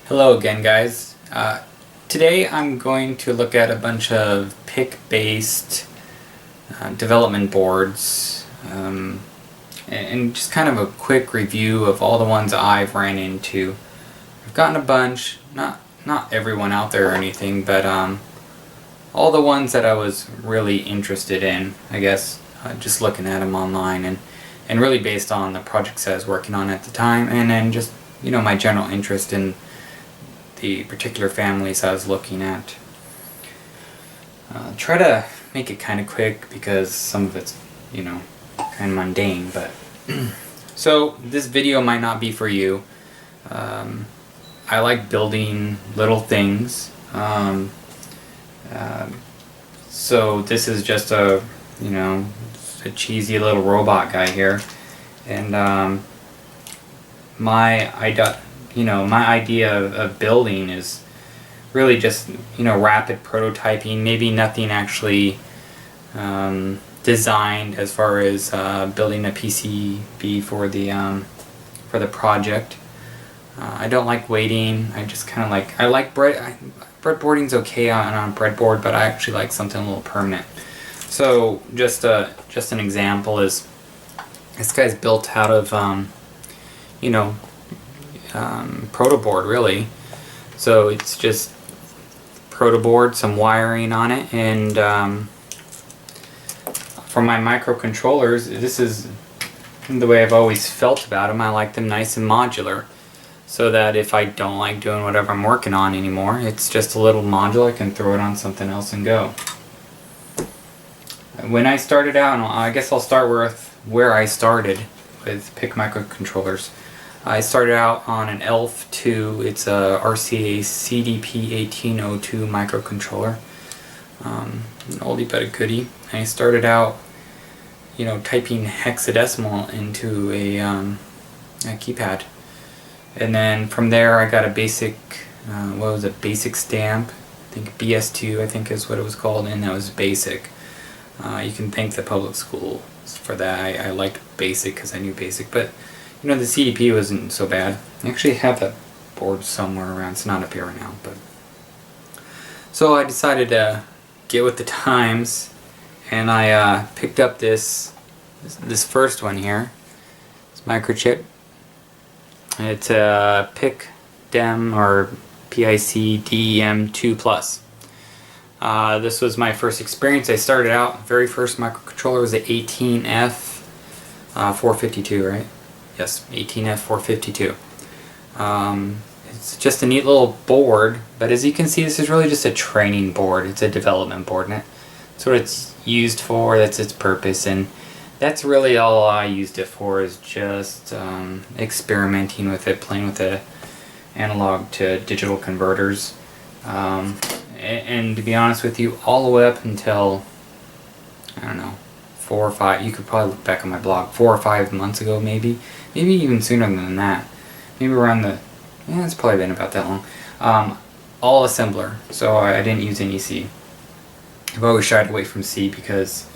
Hello again, guys. Today I'm going to look at a bunch of PIC-based development boards and just kind of a quick review of all the ones I've ran into. I've gotten a bunch, not everyone out there or anything, but all the ones that I was really interested in, I guess, just looking at them online and really based on the projects I was working on at the time, and then just, you know, my general interest in the particular families I was looking at. Try to make it kind of quick because some of it's, you know, kind of mundane, but so this video might not be for you. I like building little things, so this is just a, you know, a cheesy little robot guy here, and my idea of building is really just, you know, rapid prototyping, maybe nothing actually designed as far as building a PCB for the project. I don't like waiting. I just kind of like, breadboarding's okay on breadboard, but I actually like something a little permanent. So just an example is this guy's built out of you know, Protoboard, really. So it's just Protoboard, some wiring on it, and for my microcontrollers, this is the way I've always felt about them. I like them nice and modular, so that if I don't like doing whatever I'm working on anymore, it's just a little module. I can throw it on something else and go. When I started out, and I guess I'll start with where I started with PIC microcontrollers. I started out on an ELF2. It's a RCA CDP1802 microcontroller. An oldie but a goodie. I started out, you know, typing hexadecimal into a keypad, and then from there I got a basic, what was it, basic stamp. I think BS2, I think is what it was called, and that was basic. You can thank the public school for that. I liked basic because I knew basic, but you know, the CDP wasn't so bad. I actually have that board somewhere around. It's not up here right now, but so I decided to get with the times, and I picked up this first one here. It's microchip. It's a PICdem or PICdem 2+. This was my first experience. I started out, very first microcontroller was the 18F 452, right? Yes, 18F452. It's just a neat little board, but as you can see, this is really just a training board. It's a development board, and that's what it's used for. That's its purpose, and that's really all I used it for, is just experimenting with it, playing with the analog to digital converters. And to be honest with you, all the way up until, I don't know, 4 or 5, you could probably look back on my blog, 4 or 5 months ago, maybe even sooner than that, maybe around the, yeah, it's probably been about that long, all assembler, so I didn't use any C. I've always shied away from C because,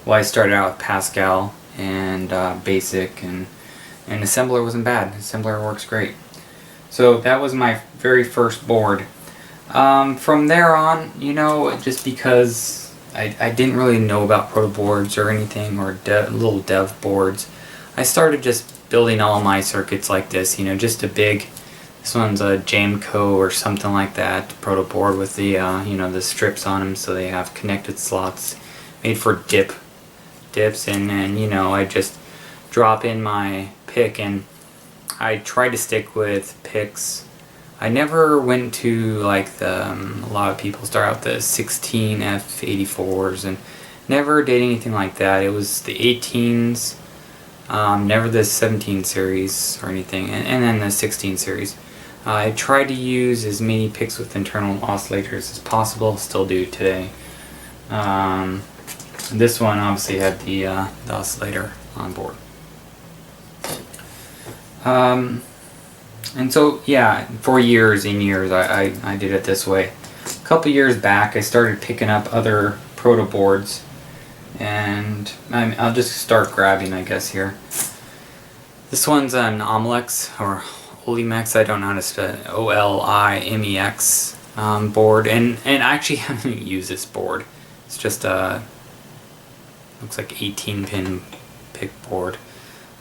well, I started out with Pascal and BASIC, and assembler wasn't bad. Assembler works great. So that was my very first board. From there on, you know, just because I didn't really know about protoboards or anything, or little dev boards, I started just building all my circuits like this, you know, just a big, this one's a Jamco or something like that, protoboard with the, you know, the strips on them, so they have connected slots made for dips, and then, you know, I just drop in my PIC, and I tried to stick with PICs. I never went to like the, a lot of people start out the 16F84s, and never did anything like that. It was the 18s, never the 17 series or anything, and then the 16 series. I tried to use as many PICs with internal oscillators as possible, still do today. This one obviously had the oscillator on board. And so, yeah, for years and years I did it this way. A couple years back I started picking up other protoboards, and I'll just start grabbing, I guess, here. This one's an Omlex, or Olimex, I don't know how to spell it, OLIMEX board, and I actually haven't used this board. It's just a, looks like 18 pin PIC board.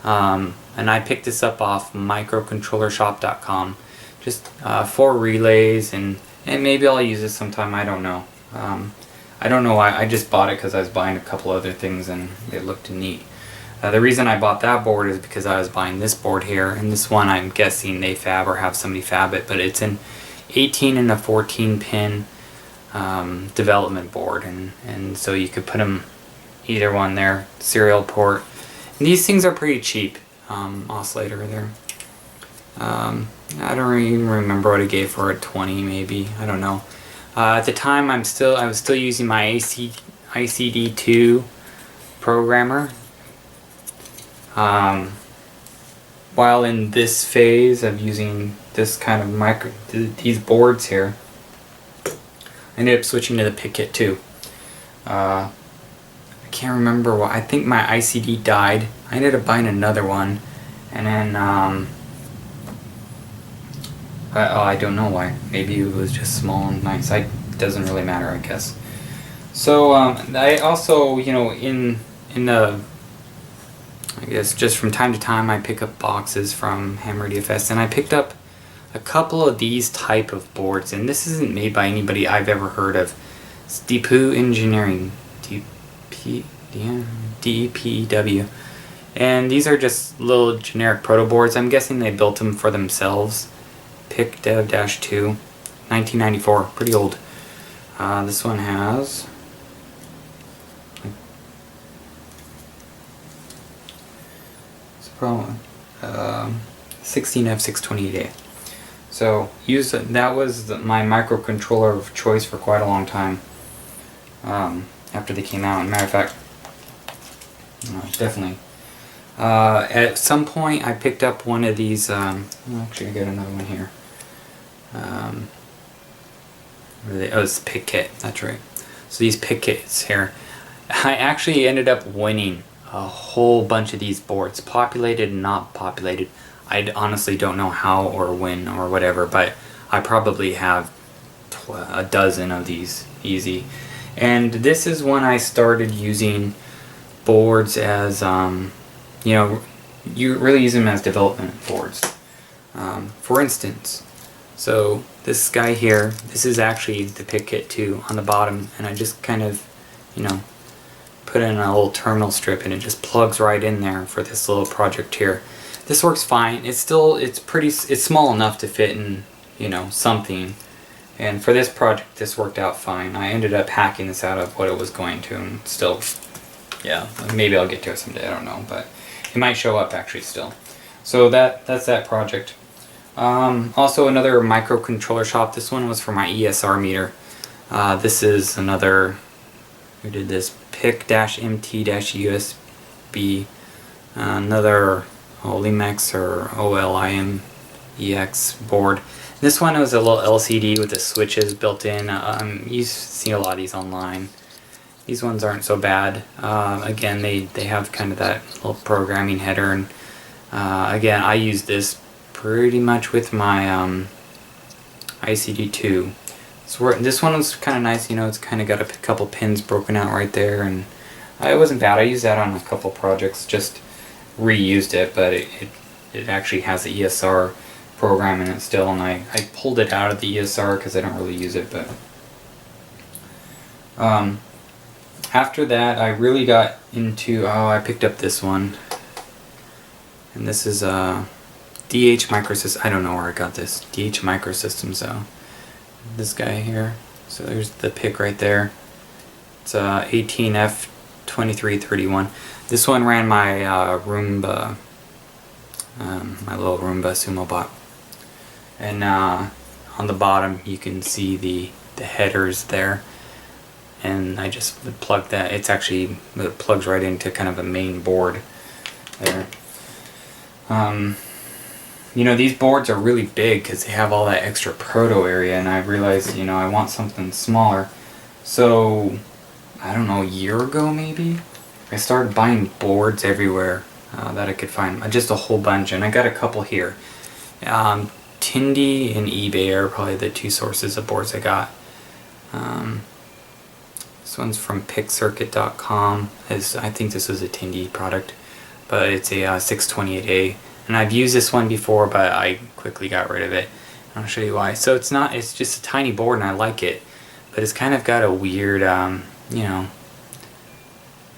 And I picked this up off microcontrollershop.com. Just 4 relays, and maybe I'll use this sometime, I don't know. I don't know why, I just bought it because I was buying a couple other things and it looked neat. The reason I bought that board is because I was buying this board here, and this one I'm guessing they fab or have somebody fab it, but it's an 18 and a 14 pin development board, and so you could put them either one there, serial port. And these things are pretty cheap, oscillator there. I don't even remember what I gave for it, 20 maybe, I don't know. At the time I was still using my ICD2 programmer. While in this phase of using this kind of these boards here, I ended up switching to the Pickit too. I can't remember why. I think my ICD died. I ended up buying another one, and then I don't know why. Maybe it was just small and nice. It doesn't really matter, I guess. So I also, you know, in the, I guess just from time to time I pick up boxes from Hammer DFS, and I picked up a couple of these type of boards, and this isn't made by anybody I've ever heard of. It's DPU Engineering, DPW, and these are just little generic protoboards. I'm guessing they built them for themselves. PICdem-2, 1994, pretty old. This one has 16F628A. So that was my microcontroller of choice for quite a long time. After they came out, as a matter of fact, definitely. At some point, I picked up one of these. Actually, I got another one here. Oh, it's Pickit. That's right. So these Pickits here, I actually ended up winning a whole bunch of these boards, populated and not populated. I honestly don't know how or when or whatever, but I probably have a dozen of these easy. And this is when I started using boards as, you know, you really use them as development boards. For instance, so this guy here, this is actually the Pickit 2 on the bottom, and I just kind of, you know, put in a little terminal strip, and it just plugs right in there for this little project here. This works fine. It's small enough to fit in, you know, something. And for this project, this worked out fine. I ended up hacking this out of what it was going to, and still, yeah, maybe I'll get to it someday, I don't know, but it might show up actually still. So that's that project. Also another microcontroller shop. This one was for my ESR meter. This is another, who did this? PIC-MT-USB. Another Olimex or OLIMEX board. This one was a little LCD with the switches built in. You see a lot of these online. These ones aren't so bad. Again, they have kind of that little programming header, and again, I use this pretty much with my ICD2. So this one was kind of nice, you know, it's kind of got a couple pins broken out right there, and it wasn't bad. I used that on a couple projects, just reused it, but it actually has the ESR program in it still, and I pulled it out of the ESR because I don't really use it, but after that I really got into, I picked up this one, and this is DH Microsystems. I don't know where I got this. DH Microsystems, so this guy here. So there's the PIC right there. It's 18F2331. This one ran my Roomba, my little Roomba Sumo bot. And on the bottom you can see the headers there. And I just plugged that. It plugs right into kind of a main board there. You know, these boards are really big because they have all that extra proto area, and I realized, you know, I want something smaller. So, I don't know, a year ago maybe, I started buying boards everywhere that I could find, just a whole bunch, and I got a couple here. Tindy and eBay are probably the two sources of boards I got. This one's from pickcircuit.com. I think this was a Tindy product, but it's a 628A, and I've used this one before, but I quickly got rid of it. I'll show you why. So it's just a tiny board, and I like it, but it's kind of got a weird, you know,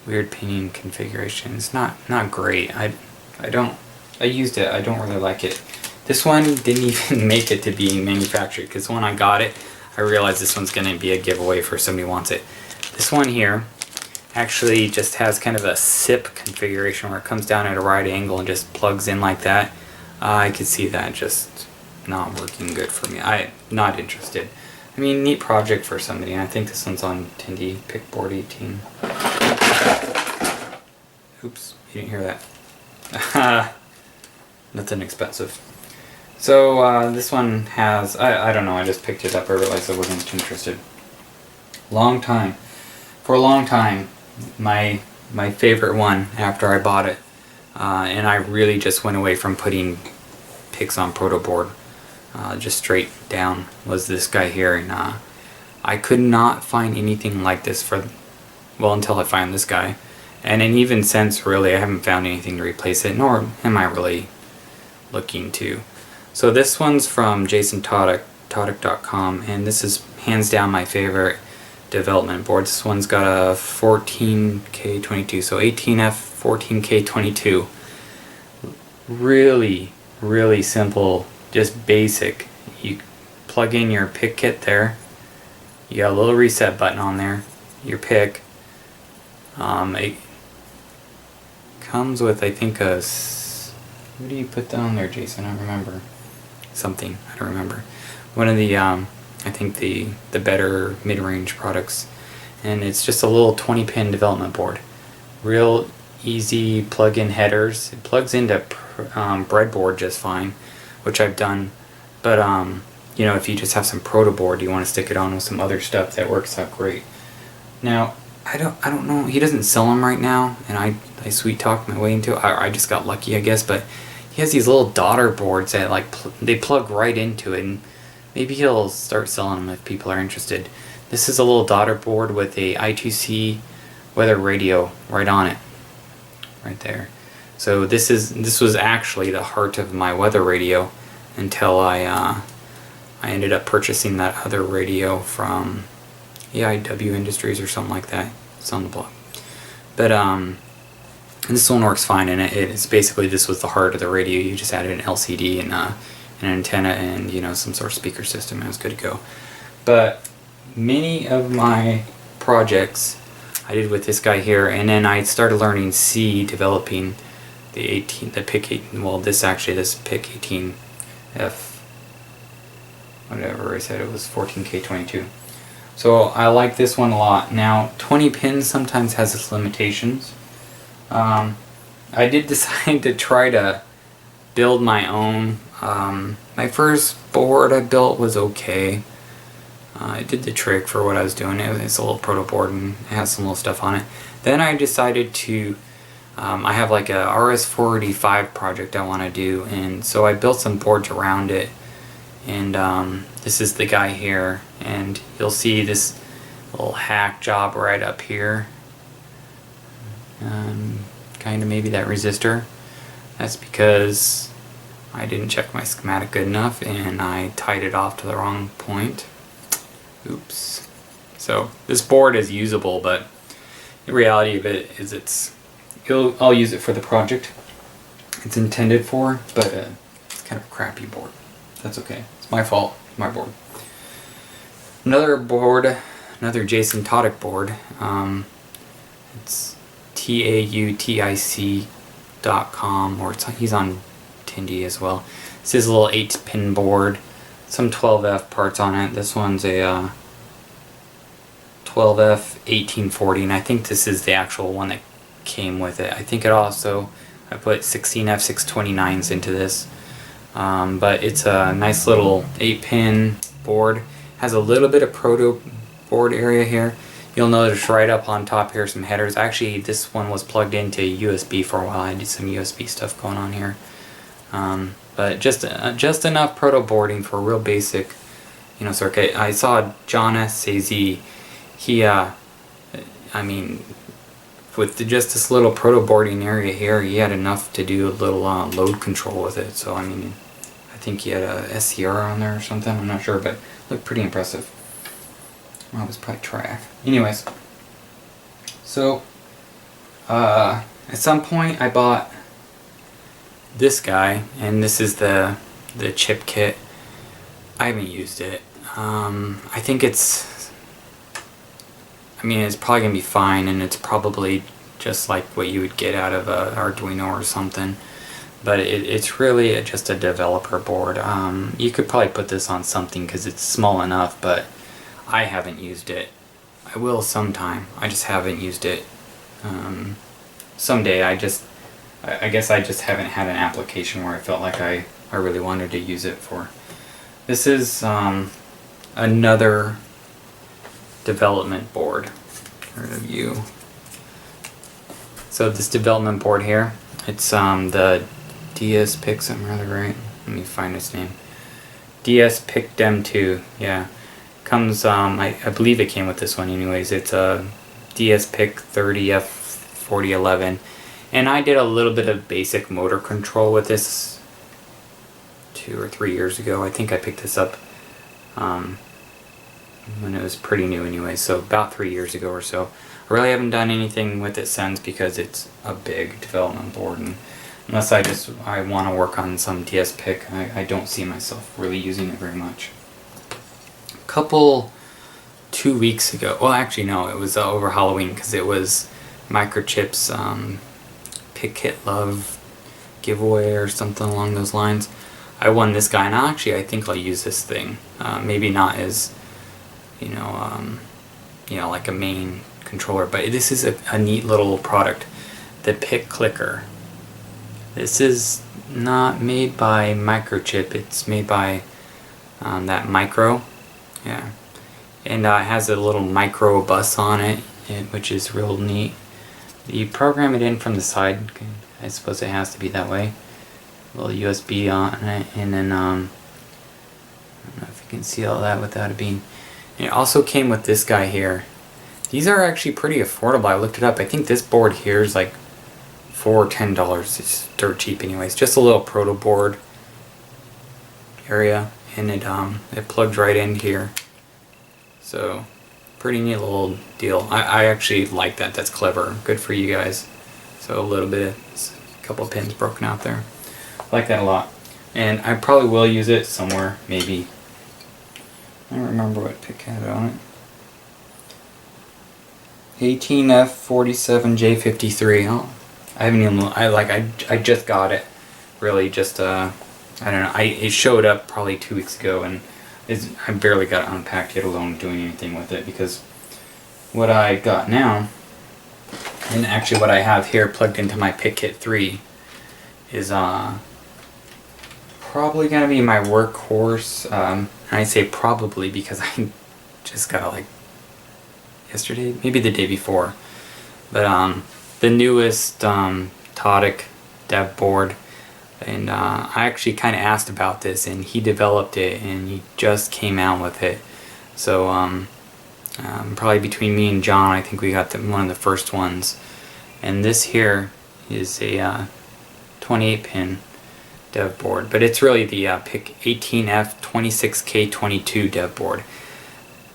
weird pinion configuration. It's not great. I used it. I don't really like it. This one didn't even make it to being manufactured, because when I got it, I realized this one's going to be a giveaway for somebody who wants it. This one here actually just has kind of a SIP configuration where it comes down at a right angle and just plugs in like that. I could see that just not working good for me. I'm not interested. I mean, neat project for somebody, and I think this one's on Tindy Pickboard 18. Oops, you didn't hear that. Nothing expensive. So this one has, I don't know, I just picked it up. I realized I wasn't interested. For a long time, my favorite one after I bought it, and I really just went away from putting picks on Protoboard, just straight down, was this guy here, and I could not find anything like this until I found this guy, and even since, really, I haven't found anything to replace it, nor am I really looking to. So this one's from Jason Tardik, TAUTIC.com, and this is hands down my favorite development board. This one's got a 14K22, so 18F 14K22. Really simple, just basic. You plug in your Pickit there. You got a little reset button on there. Your pick. It comes with, I think, what do you put down there, Jason? I don't remember. Something, I don't remember. One of the, I think the better mid-range products. And it's just a little 20-pin development board. Real easy plug-in headers. It plugs into breadboard just fine, which I've done. But, you know, if you just have some Protoboard, you want to stick it on with some other stuff, that works out great. Now, I don't know, he doesn't sell them right now, and I sweet talked my way into it. I just got lucky, I guess, but he has these little daughter boards that they plug right into it, and maybe he'll start selling them if people are interested. This is a little daughter board with a I2C weather radio right on it, right there. So this was actually the heart of my weather radio until I ended up purchasing that other radio from IMHO Industries or something like that. It's on the blog. But this one works fine, and it's basically, this was the heart of the radio. You just added an LCD and an antenna and, you know, some sort of speaker system, and it was good to go. But many of my projects I did with this guy here, and then I started learning C, developing the PIC 18. Well, this PIC 18F, whatever I said, it was 14K22. So I like this one a lot. Now, 20 pins sometimes has its limitations. I did decide to try to build my own. My first board I built was okay. It did the trick for what I was doing. It's a little Protoboard and it has some little stuff on it. Then I decided to, I have like a RS485 project I want to do, and so I built some boards around it. And this is the guy here, and you'll see this little hack job right up here. Kind of maybe that resistor. That's because I didn't check my schematic good enough and I tied it off to the wrong point. Oops. So this board is usable, but the reality of it is I'll use it for the project it's intended for, but it's kind of a crappy board. That's okay. It's my fault. My board. Another board, another Jason Tardik board. It's TAUTIC.com, or he's on Tindy as well. This is a little 8-pin board, some 12F parts on it. This one's a 12F 1840, and I think this is the actual one that came with it. I think I put 16F 629s into this. But it's a nice little 8-pin board. Has a little bit of Protoboard area here. You'll notice right up on top here some headers. Actually, this one was plugged into USB for a while. I did some USB stuff going on here. but just enough protoboarding for a real basic, you know, circuit. I saw John S.A.Z. He, I mean, with just this little protoboarding area here, he had enough to do a little load control with it. So I mean, I think he had a SCR on there or something. I'm not sure, but it looked pretty impressive. Well, it was probably track. Anyways, so at some point I bought this guy, and this is the chip kit. I haven't used it. I think it's probably gonna be fine, and it's probably just like what you would get out of a Arduino or something. But it's really just a developer board. You could probably put this on something because it's small enough, but I haven't used it. I will sometime. I just haven't used it. Someday. I guess I just haven't had an application where I felt like I really wanted to use it for. This is another development board. Review. So this development board here, it's the PIC, something rather right. Let me find its name. PICdem 2. Yeah. Comes, I believe it came with this one anyways. It's a PIC 30F4011, and I did a little bit of basic motor control with this 2 or 3 years ago. I think I picked this up when it was pretty new anyway, so about 3 years ago or so. I really haven't done anything with it since because it's a big development board, and unless I want to work on some PIC, I don't see myself really using it very much. 2 weeks ago, well actually no, it was over Halloween because it was Microchip's Pickit Love giveaway or something along those lines. I won this guy, and actually I think I'll use this thing. Maybe not as, you know, like a main controller, but this is a neat little product, the PickClicker. This is not made by Microchip, it's made by that Micro. Yeah, and it has a little micro bus on it, which is real neat. You program it in from the side. I suppose it has to be that way. A little USB on it, and then I don't know if you can see all that without it being. And it also came with this guy here. These are actually pretty affordable. I looked it up. I think this board here is like $4 or $10. It's dirt cheap, anyways. Just a little Protoboard area. And it plugs right in here, so pretty neat little deal. I actually like that. That's clever. Good for you guys. So a little bit, a couple of pins broken out there. I like that a lot, and I probably will use it somewhere. Maybe I don't remember what PIC had on it. 18F47J53. Oh, I haven't even. I just got it. Really, just I don't know, it showed up probably 2 weeks ago, and I barely got it unpacked yet alone doing anything with it, because what I got now, and actually what I have here plugged into my Pickit 3, is probably going to be my workhorse. And I say probably because I just got it like yesterday, maybe the day before. But the newest TAUTIC dev board. And I actually kind of asked about this, and he developed it, and he just came out with it. So probably between me and John, I think we got one of the first ones. And this here is a 28-pin dev board, but it's really the PIC 18F26K22 dev board.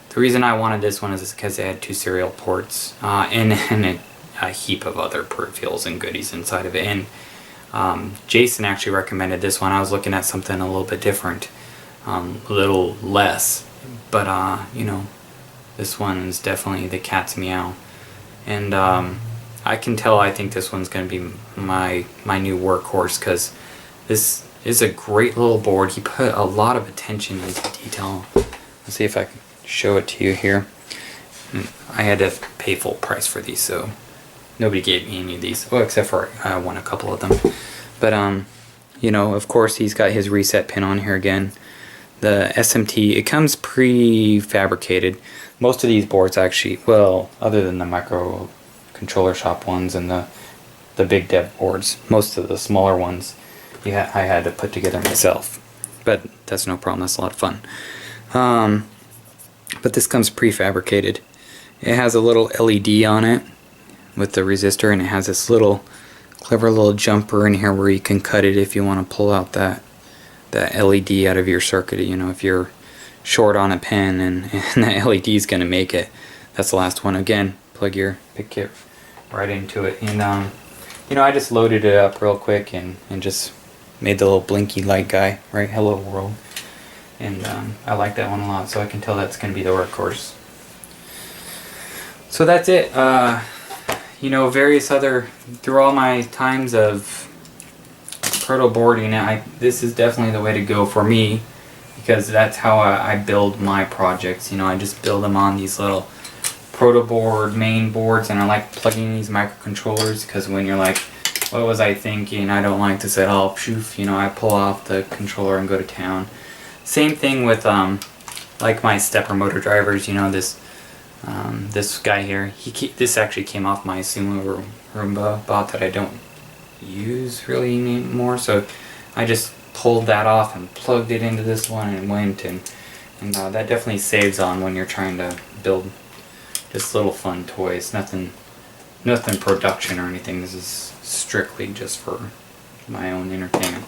The reason I wanted this one is because it had 2 serial ports and a heap of other peripherals and goodies inside of it. And Jason actually recommended this one. I was looking at something a little bit different, a little less, but you know, this one is definitely the cat's meow, and I can tell I think this one's going to be my new workhorse, because this is a great little board. He put a lot of attention into detail. Let's see if I can show it to you here. I had to pay full price for these, so nobody gave me any of these, well, except for I won a couple of them. But you know, of course, he's got his reset pin on here again. The SMT, it comes pre-fabricated. Most of these boards actually, well, other than the Microcontroller shop ones and the big dev boards, most of the smaller ones yeah, I had to put together myself. But that's no problem, that's a lot of fun. But this comes prefabricated. It has a little LED on it with the resistor, and it has this little clever little jumper in here where you can cut it if you want to pull out that LED out of your circuit. You know, if you're short on a pen and that LED is going to make it. That's the last one. Again, plug your Pickit right into it. And you know, I just loaded it up real quick and just made the little blinky light guy, right? Hello world. And I like that one a lot, so I can tell that's going to be the workhorse. So that's it. You know, various other, through all my times of protoboarding, this is definitely the way to go for me, because that's how I build my projects. You know, I just build them on these little Protoboard main boards, and I like plugging these microcontrollers, because when you're like, what was I thinking, I don't like this at all, poof, you know, I pull off the controller and go to town. Same thing with like my stepper motor drivers. You know, this guy here, this actually came off my Sumo Roomba bot that I don't use really anymore, so I just pulled that off and plugged it into this one and went, and that definitely saves on when you're trying to build just little fun toys. Nothing production or anything. This is strictly just for my own entertainment.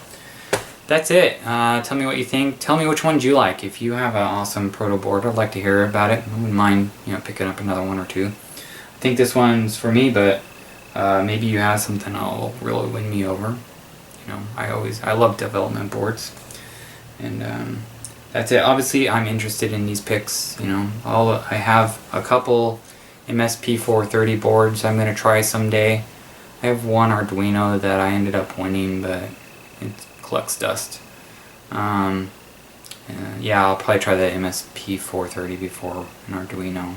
That's it. Tell me what you think. Tell me which ones you like. If you have an awesome Protoboard, I'd like to hear about it. I wouldn't mind, you know, picking up another one or two. I think this one's for me, but maybe you have something that'll really win me over. You know, I love development boards, and that's it. Obviously, I'm interested in these PICs. You know, I have a couple MSP430 boards I'm gonna try someday. I have one Arduino that I ended up winning, but it collects dust. Yeah, I'll probably try the MSP430 before an Arduino,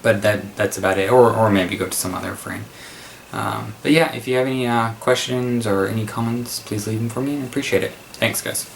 but that's about it. Or maybe go to some other frame. But yeah, if you have any questions or any comments, please leave them for me. I appreciate it. Thanks, guys.